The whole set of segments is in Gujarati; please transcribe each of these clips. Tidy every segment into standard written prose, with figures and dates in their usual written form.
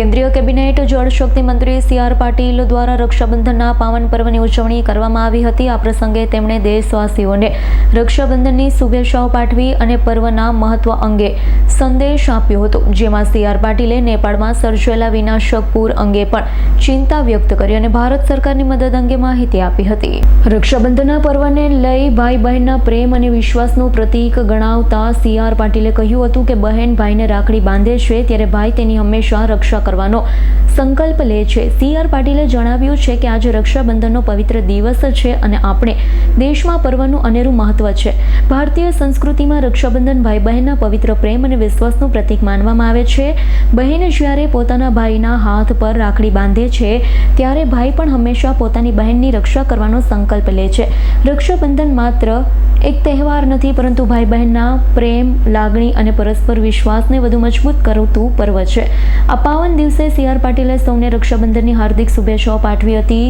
કેન્દ્રીય કેબિનેટ જળશક્તિ મંત્રી CR પાટીલ દ્વારા રક્ષાબંધનના પાવન પર્વની ઉજવણી કરવામાં આવી હતી। આ પ્રસંગે તેમણે દેશવાસીઓને રક્ષાબંધનની શુભેચ્છાઓ પાઠવી અને પર્વના મહત્વ અંગે સંદેશ આપ્યો હતો, જેમાં CR પાટીલે નેપાળમાં સર્જાયેલા વિનાશક પૂર અંગે પણ ચિંતા વ્યક્ત કરી અને ભારત સરકારની મદદ અંગે માહિતી આપી હતી। રક્ષાબંધનના પર્વને લઈ ભાઈ બહેનના પ્રેમ અને વિશ્વાસનું પ્રતીક ગણાવતા CR પાટીલે કહ્યું હતું કે બહેન ભાઈને રાખડી બાંધે છે ત્યારે ભાઈ તેની હંમેશા રક્ષા કરવાનો સંકલ્પ લે છે। CR પાટીલે જણાવ્યું છે કે આજે રક્ષાબંધનનો પવિત્ર દિવસ છે અને આપણે દેશમાં પર્વનું અનેરું મહત્વ છે। ભારતીય સંસ્કૃતિમાં રક્ષાબંધન ભાઈ બહેનના પવિત્ર પ્રેમ અને વિશ્વાસનું પ્રતીક માનવામાં આવે છે। બહેન જ્યારે પોતાના ભાઈના હાથ પર રાખડી બાંધે છે ત્યારે ભાઈ પણ હંમેશા પોતાની બહેનની રક્ષા કરવાનો સંકલ્પ લે છે। રક્ષાબંધન માત્ર એક તહેવાર નથી, પરંતુ ભાઈ બહેનના પ્રેમ, લાગણી અને પરસ્પર વિશ્વાસને વધુ મજબૂત કરતું પર્વ છે। આ પાવન દિવસે CR પાટીલે સૌને રક્ષાબંધનની હાર્દિક શુભેચ્છાઓ પાઠવી હતી।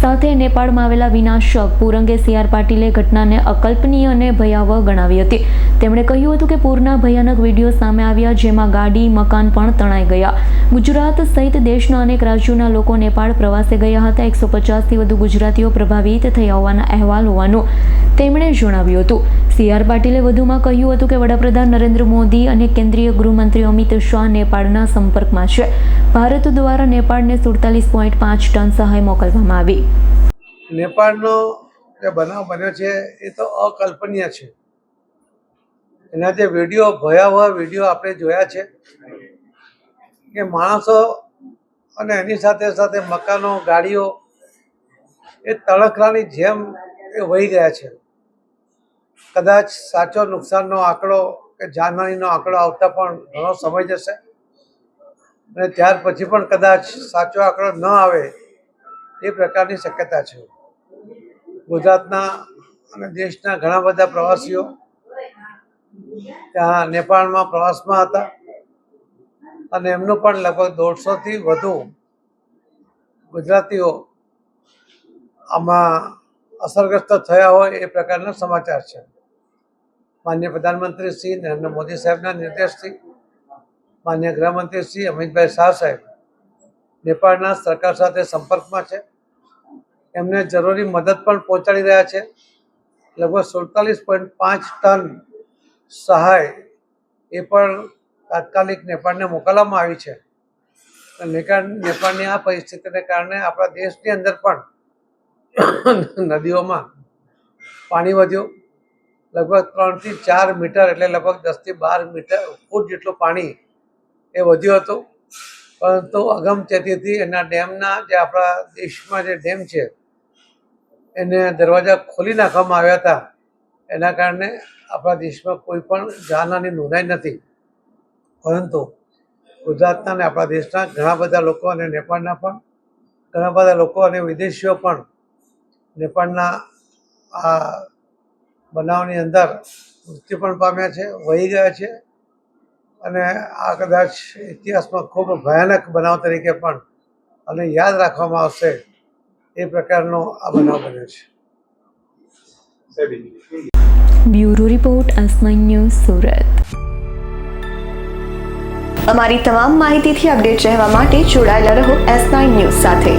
સાથે નેપાળમાં આવેલા વિનાશક પૂર અંગે CR પાટીલે ઘટનાને અકલ્પનીય અને ભયાવહ ગણાવી હતી। તેમણે કહ્યું હતું કે પૂરના ભયાનક વિડીયો સામે આવ્યા, જેમાં ગાડી, મકાન પણ તણાઈ ગયા। ગુજરાત સહિત દેશના અનેક રાજ્યોના લોકો નેપાળ પ્રવાસે ગયા હતા। 150થી વધુ ગુજરાતીઓ પ્રભાવિત થયા હોવાના અહેવાલ હોવાનું તેમણે જણાવ્યું હતું। CR પાટીલે વધુમાં કહ્યું હતું કે વડાપ્રધાન નરેન્દ્ર મોદી અને કેન્દ્રીય ગૃહમંત્રી અમિત શાહ નેપાળના સંપર્કમાં છે। ભારત દ્વારા નેપાળને 47.5 ટન સહાય મોકલવામાં આવી। નેપાળનો જે બનાવ બન્યો છે એ તો અકલ્પનીય છે। એના જે વિડીયો, ભયાવહ વિડીયો આપણે જોયા છે કે માણસો અને એની સાથે સાથે મકાનો, ગાડીઓ એ તણખલાની જેમ એ વહી ગયા છે। કદાચ સાચો નુકસાનનો આંકડો કે જાનહાનિનો આંકડો આવતા પણ ઘણો સમય જશે અને ત્યાર પછી પણ કદાચ સાચો આંકડો ન આવે એ પ્રકારની શક્યતા છે। ગુજરાતના અને દેશના ઘણા બધા પ્રવાસીઓ ત્યાં નેપાળમાં પ્રવાસમાં હતા અને એમનું પણ લગભગ 150થી વધુ ગુજરાતીઓ આમાં અસરગ્રસ્ત થયા હોય એ પ્રકારના સમાચાર છે। માનનીય પ્રધાનમંત્રી શ્રી નરેન્દ્ર મોદી સાહેબના નિર્દેશથી માનનીય ગૃહમંત્રી શ્રી અમિતભાઈ શાહ સાહેબ નેપાળના સરકાર સાથે સંપર્કમાં છે। એમને જરૂરી મદદ પણ પહોંચાડી રહ્યા છે। લગભગ 47.5 ટન સહાય એ પણ તાત્કાલિક નેપાળને મોકલવામાં આવી છે। નેપાળની આ પરિસ્થિતિને કારણે આપણા દેશની અંદર પણ નદીઓમાં પાણી વધ્યું। લગભગ 3થી 4 મીટર એટલે લગભગ 10થી 12 ફૂટ જેટલું પાણી એ વધ્યું હતું, પરંતુ અગમચેતીથી એના ડેમના જે આપણા દેશમાં જે ડેમ છે એને દરવાજા ખોલી નાખવામાં આવ્યા હતા। એના કારણે આપણા દેશમાં કોઈ પણ જાનહાનિ નોંધાઈ નથી, પરંતુ ગુજરાતના અને આપણા દેશના ઘણા બધા લોકો અને નેપાળના પણ ઘણા બધા લોકો અને વિદેશીઓ પણ નેપાળના આ બનાવની અંદર મૃત્યુ પણ પામ્યા છે, વહી ગયા છે અને આ કદાચ ઇતિહાસમાં ખૂબ ભયાનક બનાવ તરીકે પણ અને યાદ રાખવામાં આવશે એ પ્રકારનો આ બનાવ બન્યો છે। Bureau report S9 news Surat. અમારી તમામ માહિતીથી અપડેટ રહેવા માટે જોડાયેલા રહો S9 ન્યૂઝ સાથે।